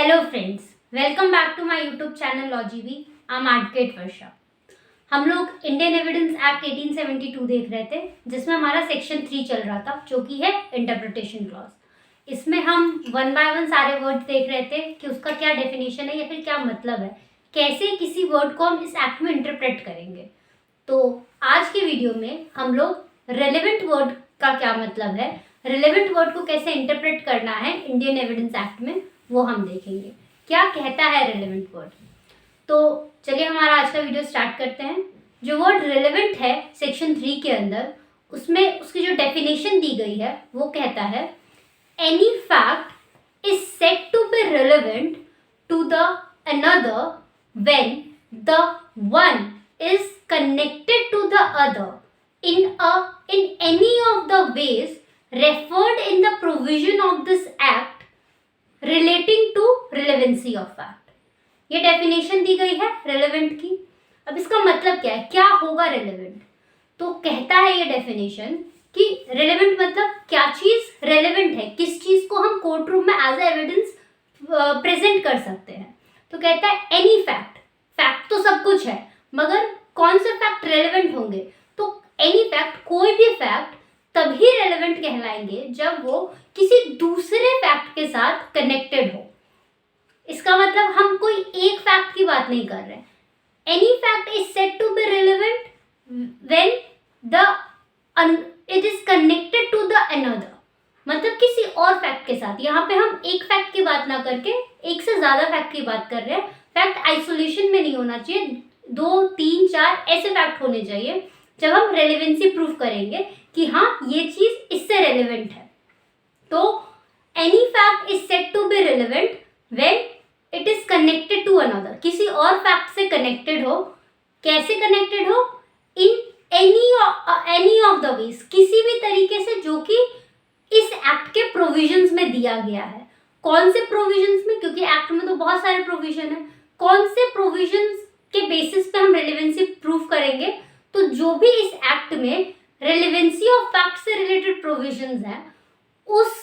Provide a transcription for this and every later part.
Hello friends, welcome back to my YouTube channel लॉजीवी। I am advocate Varsha. हम लोग Indian evidence act 1872 देख रहे थे, जिसमें हमारा सेक्शन 3 चल रहा था, जो कि है इंटरप्रिटेशन क्लॉज। इसमें हम वन बाय वन सारे वर्ड देख रहे थे कि उसका क्या डेफिनेशन है या फिर क्या मतलब है, कैसे किसी वर्ड को हम इस एक्ट में इंटरप्रेट करेंगे। तो आज के वीडियो में हम लोग रेलेवेंट वर्ड का क्या मतलब है, रेलेवेंट वर्ड को कैसे इंटरप्रेट करना है इंडियन एविडेंस एक्ट में, वो हम देखेंगे। क्या कहता है रेलेवेंट वर्ड। तो चलिए हमारा आज का वीडियो स्टार्ट करते हैं। जो वर्ड रेलेवेंट है सेक्शन 3 के अंदर, उसमें उसकी जो डेफिनेशन दी गई है वो कहता है any fact is said to be relevant to the another when the one is connected to the other in any of the ways referred in the provision of this act relating to relevancy of fact। ये definition दी गई है relevant की। अब इसका मतलब क्या है, क्या होगा रेलेवेंट। तो कहता है ये डेफिनेशन कि रेलेवेंट मतलब क्या चीज रेलेवेंट है, किस चीज को हम कोर्ट रूम में एज एविडेंस प्रेजेंट कर सकते हैं। तो कहता है एनी फैक्ट, फैक्ट तो सब कुछ है, मगर कौन से फैक्ट रेलेवेंट होंगे। तो एनी फैक्ट, कोई भी फैक्ट तभी रेलेवेंट कहलाएंगे जब वो किसी दूसरे फैक्ट के साथ कनेक्टेड हो। इसका मतलब हम कोई एक फैक्ट की बात नहीं कर रहे हैं। Any fact is said to be relevant when the it is connected to the another, मतलब किसी और फैक्ट के साथ। यहाँ पे हम एक फैक्ट की बात ना करके एक से ज्यादा फैक्ट की बात कर रहे हैं। फैक्ट आइसोलेशन में नहीं होना चाहिए, 2, 3, 4 ऐसे फैक्ट होने चाहिए जब हम रेलेवेंसी प्रूफ करेंगे कि हाँ ये चीज इससे रेलेवेंट है। तो any fact is said to be relevant when it is connected to another, किसी और फैक्ट से कनेक्टेड हो। कैसे कनेक्टेड हो, in any of the ways, किसी भी तरीके से जो कि इस एक्ट के प्रोविजंस में दिया गया है। कौन से प्रोविजंस में, क्योंकि एक्ट में तो बहुत सारे प्रोविजन है, कौन से प्रोविजंस के बेसिस पे हम रेलेवेंसी प्रूफ करेंगे। तो जो भी इस एक्ट में रेलेवेंसी ऑफ फैक्ट से रिलेटेड प्रोविजंस हैं, उस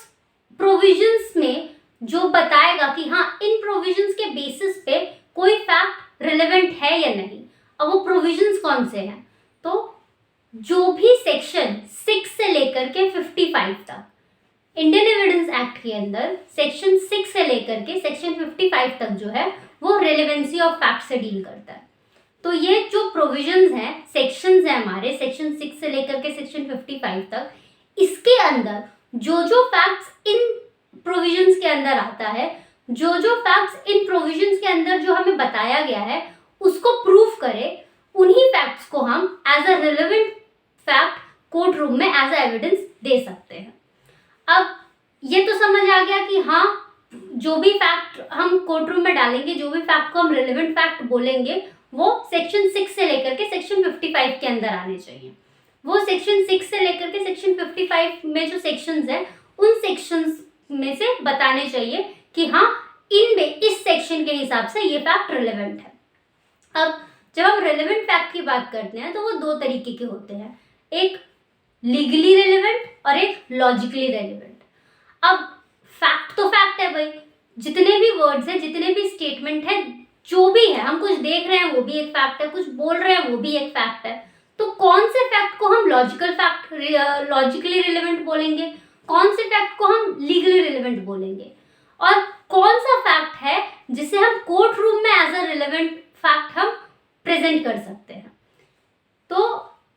प्रोविजंस में जो बताएगा कि हाँ इन प्रोविजंस के बेसिस पे कोई फैक्ट रेलेवेंट है या नहीं। अब वो प्रोविजंस कौन से हैं, तो जो भी सेक्शन 6 से लेकर के 55 तक इंडियन एविडेंस एक्ट के अंदर सेक्शन 6 से लेकर के सेक्शन 55 तक जो है वो रेलेवेंसी ऑफ फैक्ट से डील करता है। तो ये जो प्रोविजंस हैं, सेक्शंस हैं हमारे, सेक्शन 6 से लेकर के सेक्शन 55 तक, इसके अंदर जो जो फैक्ट्स इन प्रोविजंस के अंदर आता है, जो जो फैक्ट्स इन प्रोविजंस के अंदर जो हमें बताया गया है उसको प्रूफ करे, उन्हीं फैक्ट्स को हम as a relevant fact court room में एज अ एविडेंस दे सकते हैं। अब ये तो समझ आ गया कि हाँ जो भी फैक्ट हम कोर्ट रूम में डालेंगे, जो भी फैक्ट को हम रेलेवेंट फैक्ट बोलेंगे, वो सेक्शन 6 से लेकर के सेक्शन 55 के अंदर आने चाहिए। वो सेक्शन 6 से लेकर के सेक्शन 55 में जो सेक्शंस हैं, उन सेक्शंस में से बताने चाहिए कि हाँ इनमें इस सेक्शन के हिसाब से ये फैक्ट रेलेवेंट है। अब जब हम रेलेवेंट फैक्ट की बात करते हैं तो वो दो तरीके के होते हैं, एक लीगली रेलेवेंट और एक लॉजिकली रेलेवेंट। अब फैक्ट तो फैक्ट है भाई, जितने भी वर्ड्स हैं, जितने भी स्टेटमेंट है, जो भी है, हम कुछ देख रहे हैं वो भी एक फैक्ट है, कुछ बोल रहे हैं वो भी एक फैक्ट है। तो कौन से फैक्ट को हम लॉजिकली रिलेवेंट बोलेंगे, कौन से फैक्ट को हम लीगली रिलेवेंट बोलेंगे, और कौन सा फैक्ट है जिसे हम कोर्ट रूम में एज अ रिलेवेंट फैक्ट हम प्रेजेंट कर सकते हैं। तो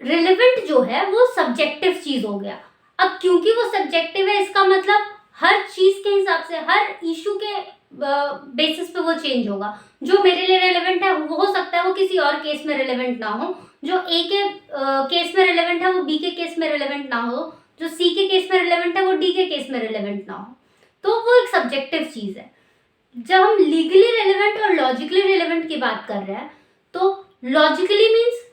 रिलेवेंट जो है वो सब्जेक्टिव चीज हो गया। अब क्योंकि वो सब्जेक्टिव है, इसका मतलब हर चीज के हिसाब से, हर इशू के बेसिस पे वो चेंज होगा। जो मेरे लिए रेलेवेंट है वो हो सकता है वो किसी और केस में रेलेवेंट ना हो, जो ए के केस में रेलेवेंट है वो बी के केस में रेलेवेंट ना हो, जो सी के केस में रेलेवेंट है वो डी के केस में रेलेवेंट ना हो। तो वो एक सब्जेक्टिव चीज है। जब हम लीगली रेलेवेंट और लॉजिकली रेलेवेंट की बात कर रहे हैं, तो लॉजिकली मीन्स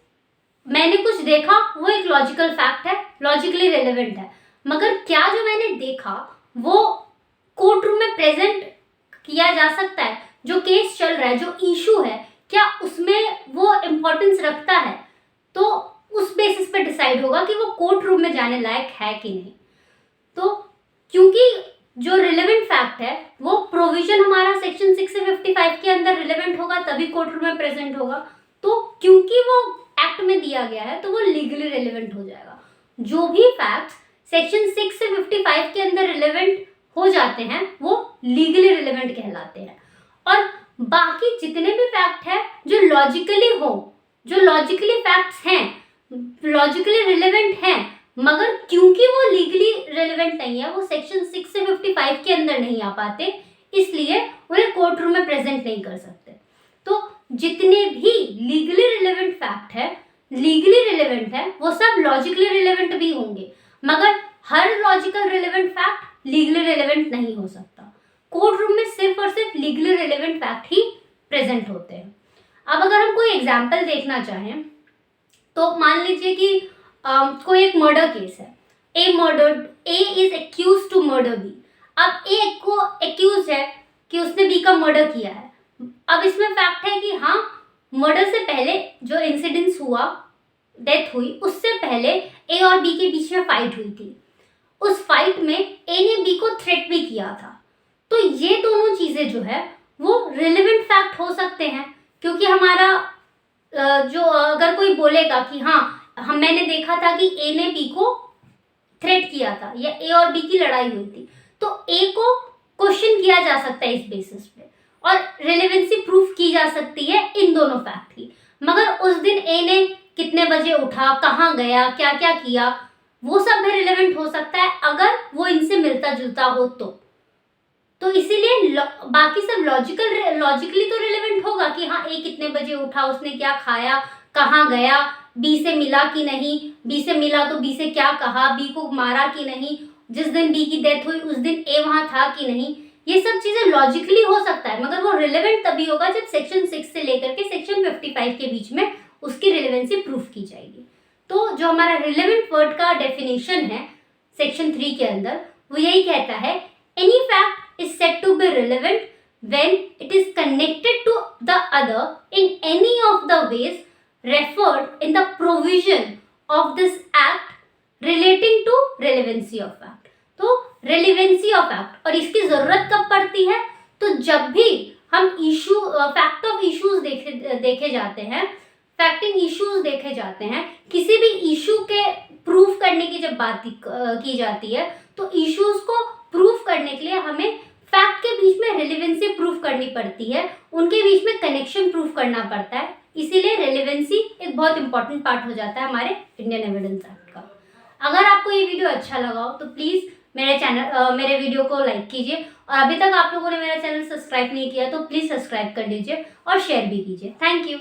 मैंने कुछ देखा, वो एक लॉजिकल फैक्ट है, लॉजिकली रेलेवेंट है, मगर क्या जो मैंने देखा वो कोर्ट रूम में प्रेजेंट किया जा सकता है, जो केस चल रहा है, जो इशू है, क्या उसमें वो इम्पोर्टेंस रखता है। तो उस बेसिस पे डिसाइड होगा कि वो कोर्ट रूम में जाने लायक है कि नहीं। तो क्योंकि जो रिलेवेंट फैक्ट है वो प्रोविजन हमारा सेक्शन 6 से 55 के अंदर रिलेवेंट होगा तभी कोर्ट रूम में प्रेजेंट होगा। तो क्योंकि वो एक्ट में दिया गया है तो वो लीगली रिलेवेंट हो जाएगा। जो भी फैक्ट्स सेक्शन 6 से 55 के अंदर रिलेवेंट हो जाते हैं वो लीगली रिलेवेंट कहलाते हैं। और बाकी जितने भी फैक्ट है जो लॉजिकली हो, जो लॉजिकली फैक्ट्स हैं, लॉजिकली रिलेवेंट हैं, मगर क्योंकि वो लीगली रिलेवेंट नहीं है, वो सेक्शन 6 से 55 के अंदर नहीं आ पाते, इसलिए उन्हें कोर्ट रूम में प्रेजेंट नहीं कर सकते। तो जितने भी लीगली रिलेवेंट फैक्ट है, लीगली रिलेवेंट है, वो सब लॉजिकली रिलेवेंट भी होंगे, मगर हर logical relevant fact legally relevant नहीं हो सकता। कोर्ट रूम में सिर्फ और सिर्फ लीगली रिलेवेंट फैक्ट ही प्रेजेंट होते हैं। अब अगर हम कोई एग्जाम्पल देखना चाहें तो मान लीजिए कि कोई एक मर्डर केस है। A is accuse to murder B. अब ए को एक्यूज है कि उसने बी का मर्डर किया है। अब इसमें फैक्ट है कि हाँ, मर्डर से पहले जो इंसिडेंट्स हुआ, डेथ हुई, उससे पहले ए और बी के बीच में फाइट हुई थी। उस फाइट में ए ने बी को थ्रेट भी किया था। तो ये दोनों चीजें जो है वो रिलेवेंट फैक्ट हो सकते हैं, क्योंकि हमारा जो अगर कोई बोलेगा कि हाँ मैंने देखा था कि ए ने बी को थ्रेट किया था या ए और बी की लड़ाई हुई थी, तो ए को क्वेश्चन किया जा सकता है इस बेसिस पे और रिलेवेंसी प्रूफ की जा सकती है इन दोनों फैक्ट की। मगर उस दिन ए ने कितने बजे उठा, कहाँ गया, क्या क्या किया, वो सब भी रिलेवेंट हो सकता है अगर वो इनसे मिलता जुलता हो तो इसीलिए बाकी सब लॉजिकली तो रिलेवेंट होगा कि हाँ ए कितने बजे उठा, उसने क्या खाया, कहाँ गया, बी से मिला कि नहीं, बी से मिला तो बी से क्या कहा, बी को मारा कि नहीं, जिस दिन बी की डेथ हुई उस दिन ए वहां था कि नहीं, ये सब चीजें लॉजिकली हो सकता है, मगर वो रिलेवेंट तभी होगा जब सेक्शन 6 से लेकर के सेक्शन 55 के बीच में उसकी रिलेवेंसी प्रूफ की जाएगी। तो जो हमारा रिलेवेंट वर्ड का डेफिनेशन है सेक्शन 3 के अंदर, वो यही कहता है, any fact is said to be relevant when it is connected to the other in any of the ways referred in the provision of this act relating to relevancy of fact। तो relevancy of fact, और इसकी जरूरत कब पड़ती है, तो जब भी हम इशू फैक्ट ऑफ इश्यूज देखे जाते हैं, फैक्टिंग इश्यूज देखे जाते हैं, किसी भी इशू के प्रूफ करने की जब बात की जाती है, तो इश्यूज को प्रूफ करने के लिए हमें फैक्ट के बीच में रेलेवेंसी प्रूफ करनी पड़ती है, उनके बीच में कनेक्शन प्रूफ करना पड़ता है। इसीलिए रेलेवेंसी एक बहुत इंपॉर्टेंट पार्ट हो जाता है हमारे इंडियन एविडेंस एक्ट का। अगर आपको ये वीडियो अच्छा लगा हो तो प्लीज़ मेरे वीडियो को लाइक कीजिए, और अभी तक आप लोगों ने मेरा चैनल सब्सक्राइब नहीं किया तो प्लीज़ सब्सक्राइब कर लीजिए और शेयर भी कीजिए। Thank you.